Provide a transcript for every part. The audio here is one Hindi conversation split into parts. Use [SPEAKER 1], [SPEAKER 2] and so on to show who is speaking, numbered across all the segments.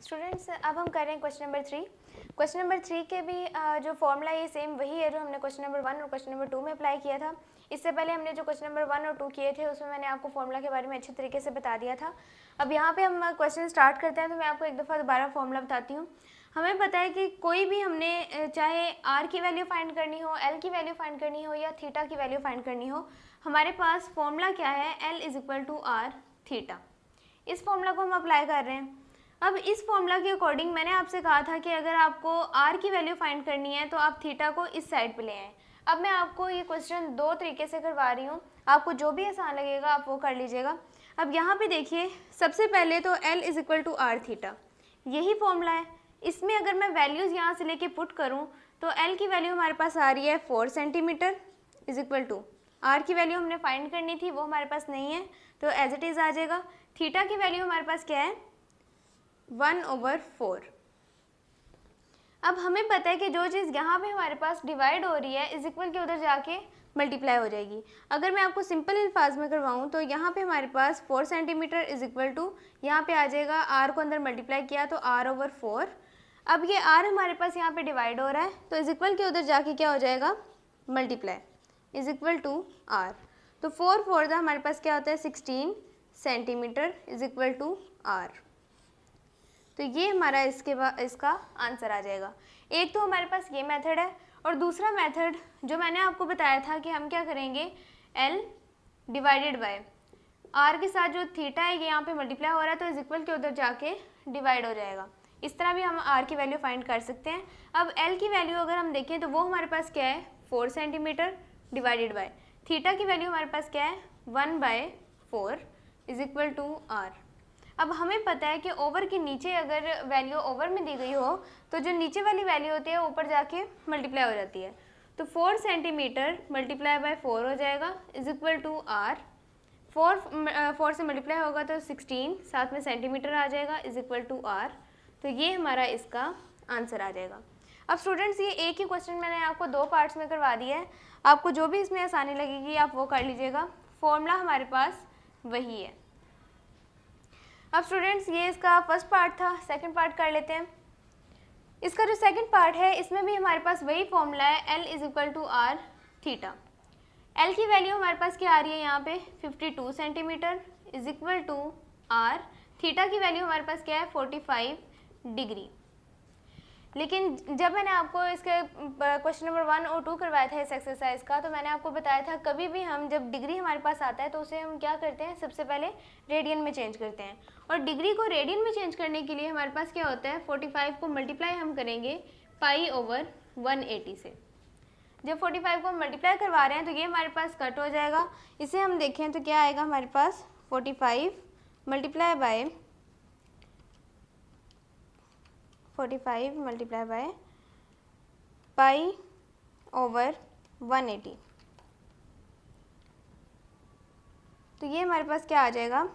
[SPEAKER 1] स्टूडेंट्स अब हम कर रहे हैं क्वेश्चन नंबर 3। क्वेश्चन नंबर 3 के भी जो फॉर्मूला है सेम वही है जो हमने क्वेश्चन नंबर 1 और क्वेश्चन नंबर 2 में अप्लाई किया था। इससे पहले हमने जो क्वेश्चन नंबर 1 और 2 किए थे उसमें मैंने आपको फॉर्मूला के बारे में अच्छे तरीके से बता दिया था। अब यहाँ पे हम क्वेश्चन स्टार्ट करते हैं तो मैं आपको एक दफ़ा दोबारा फॉर्मूला बताती हूँ। हमें पता है कि कोई भी हमने चाहे आर की वैल्यू फाइंड करनी हो, एल की वैल्यू फाइंड करनी हो या थीटा की वैल्यू फाइंड करनी हो, हमारे पास फॉर्मूला क्या है, L is equal to R theta. इस फॉर्मूला को हम अप्लाई कर रहे हैं। अब इस फॉर्मूला के अकॉर्डिंग मैंने आपसे कहा था कि अगर आपको आर की वैल्यू फाइंड करनी है तो आप थीटा को इस साइड पे ले आएँ। अब मैं आपको ये क्वेश्चन दो तरीके से करवा रही हूँ, आपको जो भी आसान लगेगा आप वो कर लीजिएगा। अब यहाँ पे देखिए, सबसे पहले तो L is equal to R theta, यही फॉर्मूला है। इसमें अगर मैं वैल्यूज़ यहाँ से लेके पुट करूँ तो L की वैल्यू हमारे पास आ रही है 4 centimetre is equal to R की वैल्यू हमने फाइंड करनी थी, वो हमारे पास नहीं है तो एज इट इज़ आ जाएगा। थीटा की वैल्यू हमारे पास क्या है, 1/4। अब हमें पता है कि जो चीज़ यहाँ पे हमारे पास डिवाइड हो रही है इज इक्वल के उधर जाके मल्टीप्लाई हो जाएगी। अगर मैं आपको सिंपल अल्फाज में करवाऊँ तो यहाँ पे हमारे पास 4 सेंटीमीटर इज इक्वल टू, यहाँ पे आ जाएगा आर को अंदर मल्टीप्लाई किया तो r/4। अब ये r हमारे पास यहाँ पे डिवाइड हो रहा है तो इज इक्वल के उधर जाके क्या हो जाएगा, multiply is equal to r। तो 4 हमारे पास क्या होता है 16 centimetre is equal to r। तो ये हमारा इसका आंसर आ जाएगा। एक तो हमारे पास ये मेथड है और दूसरा मेथड जो मैंने आपको बताया था कि हम क्या करेंगे, L डिवाइडेड बाय R के साथ जो थीटा है ये यहाँ पे मल्टीप्लाई हो रहा है तो इज इक्वल के उधर जाके डिवाइड हो जाएगा। इस तरह भी हम R की वैल्यू फाइंड कर सकते हैं। अब L की वैल्यू अगर हम देखें तो वो हमारे पास क्या है 4 सेंटीमीटर डिवाइडेड बाय थीटा की वैल्यू हमारे पास क्या है 1/4 इज इक्वल टू R। अब हमें पता है कि ओवर के नीचे अगर वैल्यू ओवर में दी गई हो तो जो नीचे वाली वैल्यू होती है ऊपर जाके मल्टीप्लाई हो जाती है। तो 4 सेंटीमीटर मल्टीप्लाई बाय 4 हो जाएगा इज इक्वल टू आर। 4 से मल्टीप्लाई होगा तो 16, साथ में सेंटीमीटर आ जाएगा इज इक्वल टू आर। तो ये हमारा इसका आंसर आ जाएगा। अब स्टूडेंट्स ये एक ही क्वेश्चन मैंने आपको दो पार्ट्स में करवा दिया है, आपको जो भी इसमें आसानी लगेगी आप वो कर लीजिएगा। फॉर्मूला हमारे पास वही है। अब स्टूडेंट्स ये इसका फर्स्ट पार्ट था, सेकंड पार्ट कर लेते हैं। इसका जो सेकंड पार्ट है इसमें भी हमारे पास वही फॉर्मूला है, L is equal to R theta. L की वैल्यू हमारे पास क्या आ रही है यहाँ पे 52 centimetre is equal to R. Theta की वैल्यू हमारे पास क्या है 45 डिग्री। लेकिन जब मैंने आपको इसके क्वेश्चन नंबर 1 और 2 करवाया था इस एक्सरसाइज का तो मैंने आपको बताया था कभी भी हम जब डिग्री हमारे पास आता है तो उसे हम क्या करते हैं, सबसे पहले रेडियन में चेंज करते हैं। और डिग्री को रेडियन में चेंज करने के लिए हमारे पास क्या होता है 45 को मल्टीप्लाई हम करेंगे π/180 से। जब 45 को हम मल्टीप्लाई करवा रहे हैं तो ये हमारे पास कट हो जाएगा। इसे हम देखें तो क्या आएगा हमारे पास 45 मल्टीप्लाई बाय 45 मल्टीप्लाई बाय π/180। तो ये हमारे पास क्या आ जाएगा,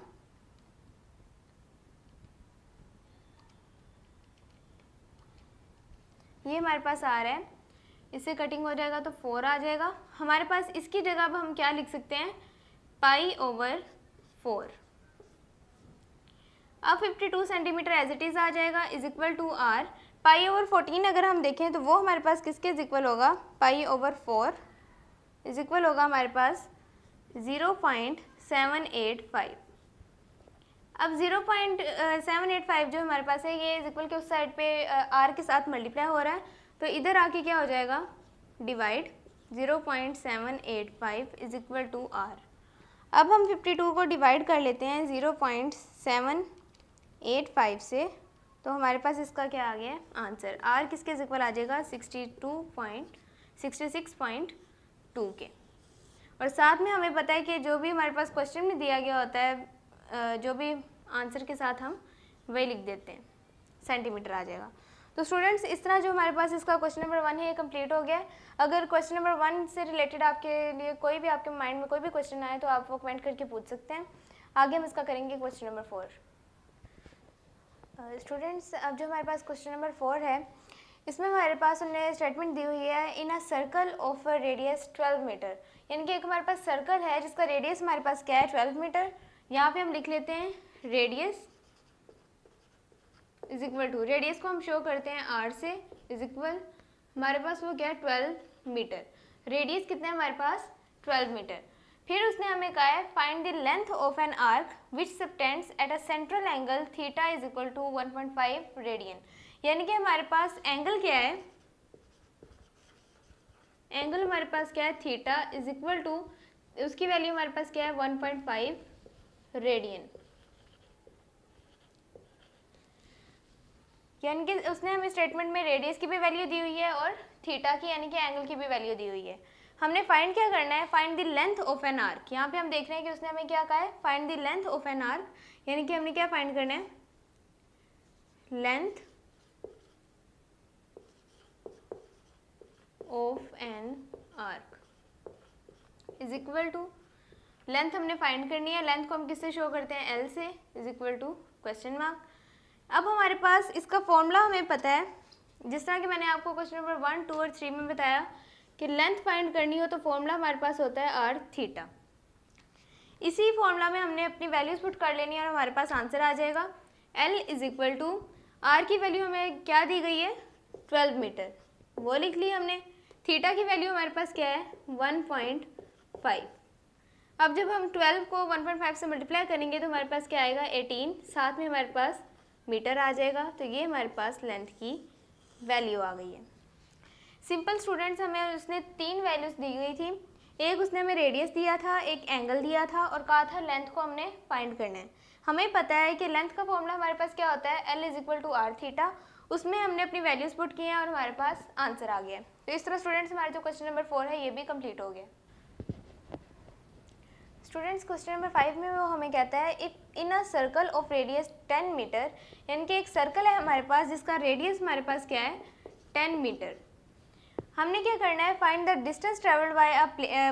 [SPEAKER 1] ये हमारे पास आ रहा है, इससे कटिंग हो जाएगा तो 4 आ जाएगा हमारे पास। इसकी जगह अब हम क्या लिख सकते हैं π/4। अब 52 सेंटीमीटर एज इट इज़ आ जाएगा इज इक्वल टू आर। π/14 अगर हम देखें तो वो हमारे पास किसके इज इक्वल होगा, π/4 इज इक्वल होगा हमारे पास 0.785। अब 0.785 जो हमारे पास है ये इज इक्वल के उस साइड पे आर के साथ मल्टीप्लाई हो रहा है तो इधर आके क्या हो जाएगा divide 0.785 is equal to R. अब हम 52 को डिवाइड कर लेते हैं 0.785 से तो हमारे पास इसका क्या आ गया आंसर, आर किसके इज इक्वल आ जाएगा 66.2 के। और साथ में हमें पता है कि जो भी हमारे पास क्वेश्चन में दिया गया होता है जो भी आंसर के साथ हम वही लिख देते हैं, सेंटीमीटर आ जाएगा। तो स्टूडेंट्स इस तरह जो हमारे पास इसका क्वेश्चन नंबर 1 है ये कंप्लीट हो गया है। अगर क्वेश्चन नंबर 1 से रिलेटेड आपके लिए कोई भी आपके माइंड में कोई भी क्वेश्चन आए तो आप वो कमेंट करके पूछ सकते हैं। आगे हम इसका करेंगे क्वेश्चन नंबर 4। स्टूडेंट्स अब जो हमारे पास क्वेश्चन नंबर 4 है इसमें हमारे पास उन्होंने स्टेटमेंट दी हुई है in a circle of radius 12 metre, यानी कि एक हमारे पास सर्कल है जिसका रेडियस हमारे पास क्या है 12 मीटर। यहाँ पे हम लिख लेते हैं radius is equal to, radius को हम शो करते हैं r से, इज इक्वल हमारे पास वो क्या है 12 मीटर। रेडियस कितना है हमारे पास 12 मीटर। फिर उसने हमें कहा है find the length of an arc which subtends at a central angle theta is equal to 1.5 radian. यानी कि हमारे पास एंगल क्या है, एंगल हमारे पास क्या है थीटा इज इक्वल टू, उसकी वैल्यू हमारे पास क्या है 1.5 रेडियन। यानी कि उसने हमें स्टेटमेंट में रेडियस की भी वैल्यू दी हुई है और थीटा की यानी कि एंगल की भी वैल्यू दी हुई है। हमने फाइंड क्या करना है, find the length of an arc. यहाँ पे हम देख रहे हैं कि उसने हमें क्या कहा है, find the length of an arc, यानी कि हमने क्या फाइंड करना है, length of an arc is equal to, length हमने फाइंड करनी है, लेंथ को हम किससे शो करते हैं एल से, is equal to question mark. अब हमारे पास इसका फॉर्मूला हमें पता है, जिस तरह कि मैंने आपको क्वेश्चन नंबर 1, 2 और 3 में बताया कि लेंथ फाइंड करनी हो तो फॉर्मूला हमारे पास होता है आर थीटा। इसी फॉर्मूला में हमने अपनी वैल्यूज पुट कर लेनी है और हमारे पास आंसर आ जाएगा। L is equal to, R की वैल्यू हमें क्या दी गई है 12 मीटर, वो लिख ली हमने। थीटा की वैल्यू हमारे पास क्या है 1.5। अब जब हम 12 को 1.5 से मल्टीप्लाई करेंगे तो हमारे पास क्या आएगा 18, साथ में हमारे पास मीटर आ जाएगा। तो ये हमारे पास लेंथ की वैल्यू आ गई है। सिंपल स्टूडेंट्स, हमें उसने 3 वैल्यूज दी गई थी, एक उसने हमें रेडियस दिया था, एक एंगल दिया था और कहा था लेंथ को हमने फाइंड करना है। हमें पता है कि लेंथ का फॉर्मूला हमारे पास क्या होता है, L is equal to R theta. उसमें हमने अपनी वैल्यूज पुट की हैं और हमारे पास आंसर आ गया। तो इस तरह स्टूडेंट्स हमारा जो क्वेश्चन नंबर 4 है ये भी कंप्लीट हो गया। स्टूडेंट्स क्वेश्चन नंबर 5 में वो हमें कहता है if in a circle of radius 10 metre, यानी कि एक सर्कल है हमारे पास जिसका रेडियस हमारे पास क्या है 10 मीटर। हमने क्या करना है, find the distance travelled by a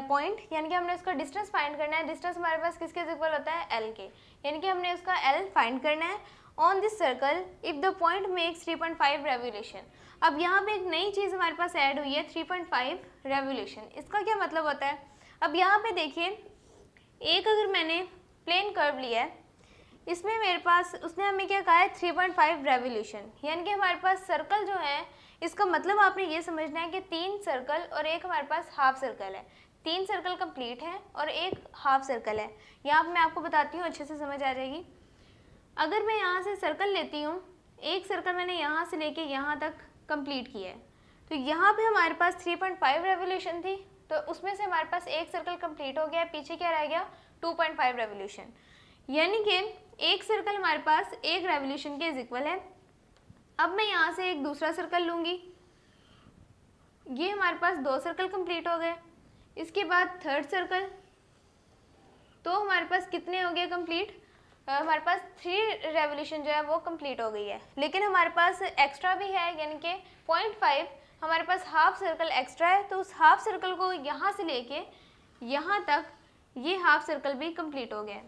[SPEAKER 1] point, यानी कि हमने उसका डिस्टेंस फाइंड करना है। डिस्टेंस हमारे पास किसके इक्वल होता है एल के, यानी कि हमने उसका एल फाइंड करना है on this circle if the point makes 3.5 revolution. अब यहाँ पे एक नई चीज़ हमारे पास ऐड हुई है 3.5 रेवोल्यूशन। इसका क्या मतलब होता है, अब यहाँ पे देखिए एक अगर मैंने प्लेन कर्व लिया है, इसमें मेरे पास उसने हमें क्या कहा है 3.5 रेवोल्यूशन, यानी कि हमारे पास सर्कल जो है, इसका मतलब आपने ये समझना है कि 3 सर्कल और एक हमारे पास हाफ सर्कल है। 3 सर्कल कंप्लीट है और एक हाफ सर्कल है। यहाँ मैं आपको बताती हूँ, अच्छे से समझ आ जाएगी। अगर मैं यहाँ से सर्कल लेती हूँ, एक सर्कल मैंने यहाँ से लेके यहाँ तक कंप्लीट किया है, तो यहाँ पे हमारे पास 3.5 रेवोल्यूशन थी, तो उसमें से हमारे पास एक सर्कल कंप्लीट हो गया, पीछे क्या रह गया 2.5 रेवोल्यूशन, यानी कि एक सर्कल हमारे पास एक रेवोल्यूशन के इक्वल है। अब मैं यहाँ से एक दूसरा सर्कल लूँगी, ये हमारे पास 2 सर्कल कंप्लीट हो गए। इसके बाद थर्ड सर्कल, तो हमारे पास कितने हो गए कंप्लीट, हमारे पास 3 रेवोल्यूशन जो है वो कंप्लीट हो गई है। लेकिन हमारे पास एक्स्ट्रा भी है, यानी कि 0.5 हमारे पास हाफ सर्कल एक्स्ट्रा है, तो उस हाफ सर्कल को यहाँ से लेके यहाँ तक ये हाफ सर्कल भी कंप्लीट हो गया।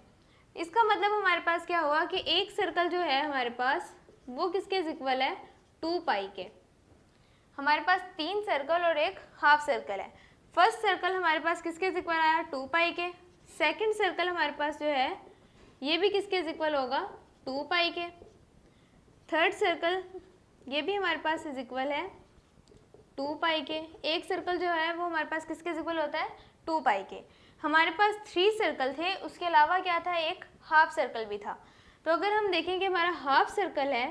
[SPEAKER 1] इसका मतलब हमारे पास क्या हुआ कि एक सर्कल जो है हमारे पास वो किसके इक्वल है 2 पाई के। हमारे पास 3 सर्कल और एक हाफ सर्कल है। फर्स्ट सर्कल हमारे पास किसके इक्वल आया 2 पाई के। सेकंड सर्कल हमारे पास जो है ये भी किसके इक्वल होगा 2 पाई के। थर्ड सर्कल ये भी हमारे पास इक्वल है 2 पाई के। एक सर्कल जो है वो हमारे पास किसके इक्वल होता है 2 पाई के। हमारे पास 3 सर्कल थे, उसके अलावा क्या था एक हाफ सर्कल भी था। तो अगर हम देखें कि हमारा हाफ सर्कल है,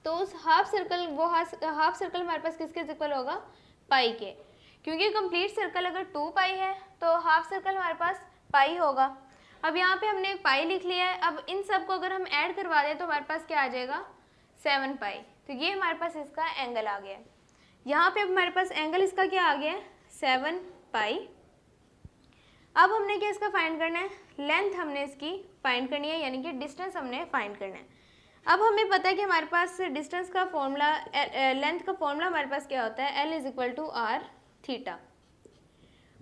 [SPEAKER 1] तो उस हाफ सर्कल हाफ सर्कल हमारे पास किसके इक्वल होगा पाई के, क्योंकि कंप्लीट सर्कल अगर 2 पाई है तो हाफ सर्कल हमारे पास पाई होगा। अब यहाँ पे हमने पाई लिख लिया है। अब इन सब को अगर हम ऐड करवा दें तो हमारे पास क्या आ जाएगा 7 पाई। तो ये हमारे पास इसका एंगल आ गया है। यहाँ पे हमारे पास एंगल इसका क्या आ गया है 7 पाई। अब हमने क्या इसका फाइंड करना है, लेंथ हमने इसकी फाइंड करनी है, यानी कि डिस्टेंस हमने फाइंड करना है। अब हमें पता है कि हमारे पास डिस्टेंस का फॉर्मूला, लेंथ का फॉर्मूला हमारे पास क्या होता है L is equal to R theta.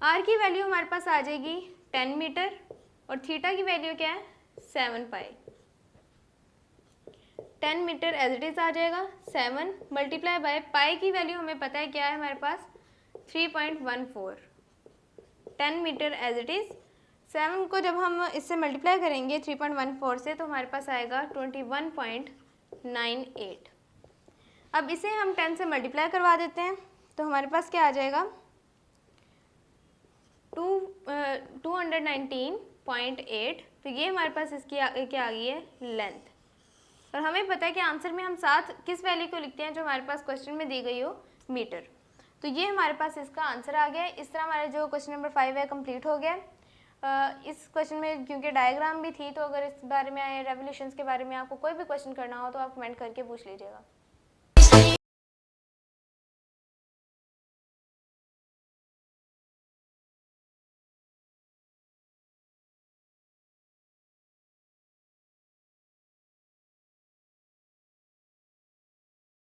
[SPEAKER 1] R की वैल्यू हमारे पास आ जाएगी 10 मीटर और थीटा की वैल्यू क्या है 7 पाई। 10 मीटर एज इट इज आ जाएगा, 7 मल्टीप्लाई बाय पाई की वैल्यू हमें पता है क्या है हमारे पास 3.14। 10 मीटर एज इट इज, 7 को जब हम इससे मल्टीप्लाई करेंगे 3.14 से तो हमारे पास आएगा 21.3 298। अब इसे हम 10 से मल्टीप्लाई करवा देते हैं तो हमारे पास क्या आ जाएगा 219.8। तो ये हमारे पास इसकी क्या आ गई है लेंथ। और हमें पता है कि आंसर में हम साथ किस वैल्यू को लिखते हैं जो हमारे पास क्वेश्चन में दी गई हो मीटर। तो ये हमारे पास इसका आंसर आ गया है। इस तरह हमारा जो क्वेश्चन नंबर 5 है कंप्लीट हो गया। इस क्वेश्चन में क्योंकि डायग्राम भी थी तो अगर इस बारे में रेवोल्यूशंस के बारे में आपको कोई भी क्वेश्चन करना हो तो आप कमेंट करके पूछ लीजिएगा।